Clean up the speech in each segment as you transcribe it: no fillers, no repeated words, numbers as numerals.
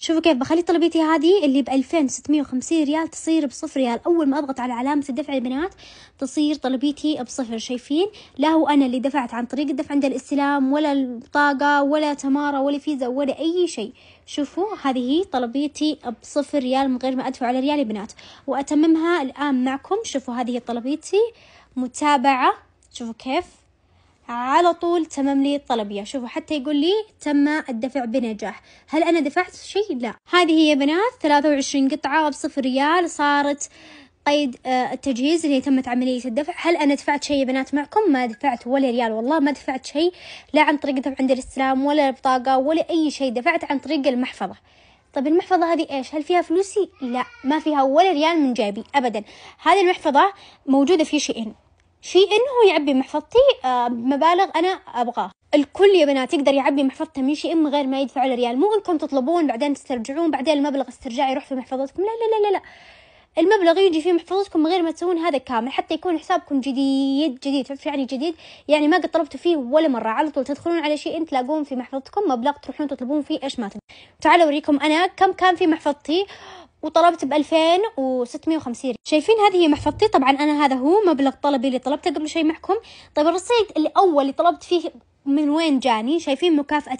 شوفوا كيف بخلي طلبيتي هذه اللي ب2650 ريال تصير ب0 ريال. أول ما أضغط على علامة الدفع يا بنات تصير طلبيتي ب0. شايفين؟ لا هو أنا اللي دفعت عن طريق الدفع عند الاستلام ولا البطاقة ولا تمارا ولا فيزا ولا أي شيء. شوفوا هذه هي طلبيتي ب0 ريال من غير ما أدفع على ريال يا بنات، وأتممها الآن معكم. شوفوا هذه طلبيتي متابعة. شوفوا كيف على طول تمم لي الطلبية. شوفوا حتى يقول لي تم الدفع بنجاح. هل أنا دفعت شيء؟ لا. هذه هي بنات 23 قطعة ب0 ريال، صارت قيد التجهيز اللي تمت عملية الدفع. هل أنا دفعت شيء يا بنات معكم؟ ما دفعت ولا ريال، والله ما دفعت شيء، لا عن طريق الدفع عند الاستلام ولا البطاقة ولا أي شيء، دفعت عن طريق المحفظة. طيب المحفظة هذه إيش؟ هل فيها فلوسي؟ لا، ما فيها ولا ريال من جيبي أبدا. هذه المحفظة موجودة في شيئين هو يعبي محفظتي بمبالغ أنا أبغاه. الكل يا بنات يقدر يعبي محفظته من شيء من غير ما يدفع له ريال، مو إنكم تطلبون بعدين تسترجعون بعدين المبلغ استرجاع يروح في محفظتكم. لا لا لا لا لا، المبلغ يجي في محفظتكم من غير ما تسوون هذا كامل، حتى يكون حسابكم جديد. تعرف يعني جديد؟ يعني ما قد طلبتوا فيه ولا مرة، على طول تدخلون على شيء تلاقون في محفظتكم مبلغ تروحون تطلبون فيه إيش ما تبون. تعالوا أوريكم أنا كم كان في محفظتي وطلبت ب2650. شايفين هذه هي محفظتي. طبعا أنا هذا هو مبلغ طلبي اللي طلبته قبل شيء معكم. طيب الرصيد اللي أول اللي طلبت فيه من وين جاني؟ شايفين مكافأة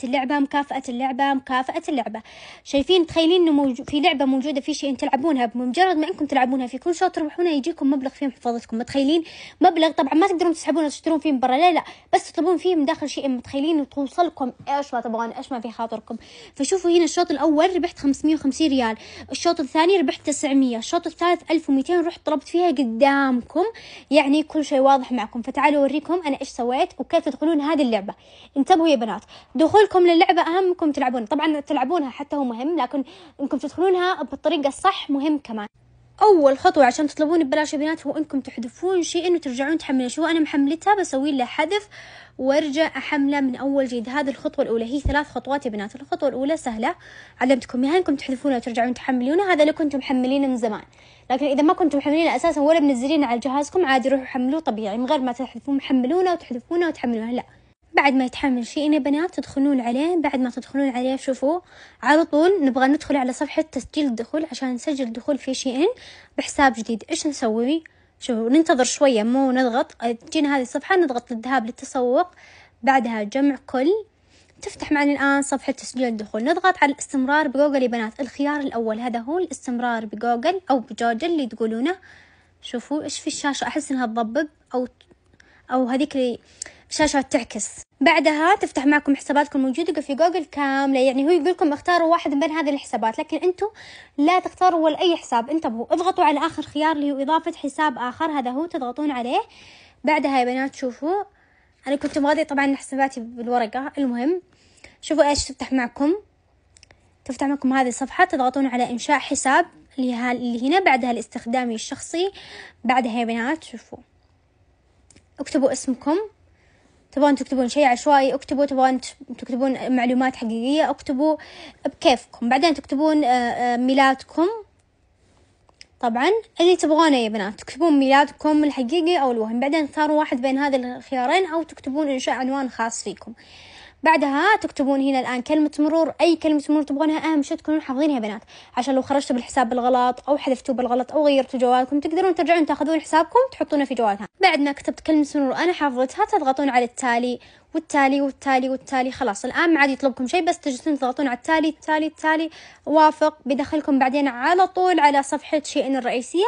اللعبة. شايفين تخيلين إنه في لعبة موجودة في شيء تلعبونها، بمجرد ما إنكم تلعبونها في كل شوط تربحونها يجيكم مبلغ في محفظتكم. متخيلين؟ مبلغ طبعا ما تقدرون تسحبونه وتشترون فيه من برا، لا بس تطلبون فيه من داخل شيء. متخيلين توصلكم إيش ما تبغون، إيش ما في خاطركم. فشوفوا هنا الشوط الأول ربحت 550 ريال، الشوط الثاني ربحت 900، الشوط الثالث 1200 رحت طلبت فيها قدامكم. يعني كل شيء واضح معكم. فتعالوا أوريكم أنا إيش سويت وكيف تدخلون هذه اللعبة. انتبهوا يا بنات، دخولكم للعبة أهم منكم تلعبون. طبعا تلعبونها حتى هو مهم، لكن انكم تدخلونها بالطريقة الصح مهم كمان. أول خطوة عشان تطلبون ببلاش يا بنات هو إنكم تحذفون شيء وترجعون تحملون. شو أنا محملتها بسوي له حذف وارجع أحمله من أول جديد. هذه الخطوة الأولى، هي 3 خطوات يا بنات. الخطوة الأولى سهلة علمتكم إياها، إنكم تحذفونها وترجعون تحملونها. هذا اللي كنتم محملينه من زمان، لكن إذا ما كنتم محملينه أساسا ولا منزلينه على جهازكم عادي روحوا حملوه طبيعي من غير ما تحذفون محملونه وتحذفونه وتحملونه. لا، بعد ما يتحمل شيء يا بنات تدخلون عليه. بعد ما تدخلون عليه شوفوا على طول نبغى ندخل على صفحة تسجيل الدخول عشان نسجل الدخول في شيء بحساب جديد. إيش نسوي؟ شوفوا ننتظر شوية، مو نضغط. تجينا هذه الصفحة نضغط للذهاب للتسوق، بعدها جمع كل. تفتح معنا الآن صفحة تسجيل الدخول. نضغط على الاستمرار بجوجل يا بنات. الخيار الأول هذا هو الاستمرار بجوجل أو بجوجل اللي تقولونه. شوفوا إيش في الشاشة، أحس إنها تضبق أو هذيك شاشة تعكس. بعدها تفتح معكم حساباتكم الموجودة في جوجل كاملة. يعني هو يقولكم اختاروا واحد من بين هذه الحسابات، لكن انتم لا تختاروا ولا اي حساب. انتبهوا، اضغطوا على اخر خيار اللي هو اضافة حساب اخر، هذا هو تضغطون عليه. بعدها يا بنات شوفوا انا كنت مغادي طبعا حساباتي بالورقة. المهم شوفوا ايش تفتح معكم هذه الصفحة. تضغطون على انشاء حساب اللي هنا، بعدها الاستخدامي الشخصي. بعدها يا بنات شوفوا اكتبوا اسمكم، تبغون تكتبون شيء عشوائي اكتبوا، تبغون تكتبون معلومات حقيقية اكتبوا بكيفكم. بعدين تكتبون ميلادكم، طبعا اللي تبغونه يا بنات تكتبون ميلادكم الحقيقي أو الوهم. بعدين اختاروا واحد بين هذه الخيارين أو تكتبون إنشاء عنوان خاص فيكم. بعدها تكتبون هنا الآن كلمة مرور، أي كلمة مرور تبغونها. أهم شيء تكونون حافظينها يا بنات، عشان لو خرجتوا بالحساب بالغلط أو حذفتوه بالغلط أو غيرتوا جوالكم تقدرون ترجعون تاخذون حسابكم تحطونه في جوالها. بعد ما كتبت كلمة مرور أنا حافظتها تضغطون على التالي والتالي. خلاص الآن ما عاد يطلبكم شيء، بس تجلسون تضغطون على التالي وافق. بدخلكم بعدين على طول على صفحة شيئين الرئيسية.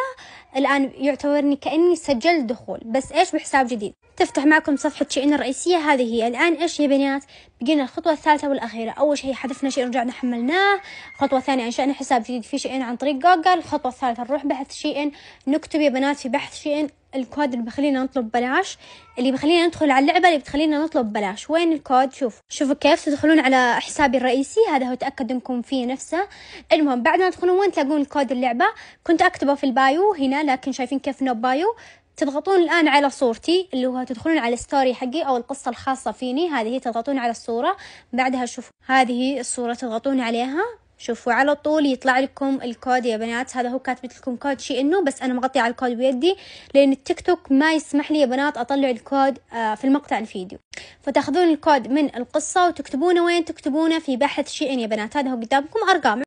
الآن يعتبرني كأني سجلت دخول، بس إيش بحساب جديد. تفتح معكم صفحة شيئين الرئيسية. هذه هي الآن إيش يا بنات؟ بقينا الخطوة الثالثة والأخيرة. أول شيء حذفنا شيء رجعنا حملناه. الخطوة الثانية أنشأنا حساب جديد في شيئين عن طريق جوجل. الخطوة الثالثة نروح بحث شيئين، نكتب يا بنات في بحث شيئين الكود اللي بخلينا نطلب بلاش، اللي بخلينا ندخل على اللعبة اللي بتخلينا نطلب بلاش. وين الكود؟ شوفوا كيف تدخلون على حسابي الرئيسي، هذا هو تأكد انكم فيه نفسه. المهم بعد ما تدخلون وين تلاقون الكود اللعبة، كنت أكتبه في البايو هنا، لكن شايفين كيف نو بايو. تضغطون الآن على صورتي اللي هو تدخلون على ستوري حقي أو القصة الخاصة فيني، هذه تضغطون على الصورة. بعدها شوفوا هذه الصورة تضغطون عليها. شوفوا على طول يطلع لكم الكود يا بنات. هذا هو كاتبت لكم كود شيء بس أنا مغطي على الكود بيدي لأن التيك توك ما يسمح لي يا بنات أطلع الكود في المقطع الفيديو. فتاخذون الكود من القصة وتكتبونه وين؟ تكتبونه في بحث شيء يا بنات. هذا هو قدامكم أرقام.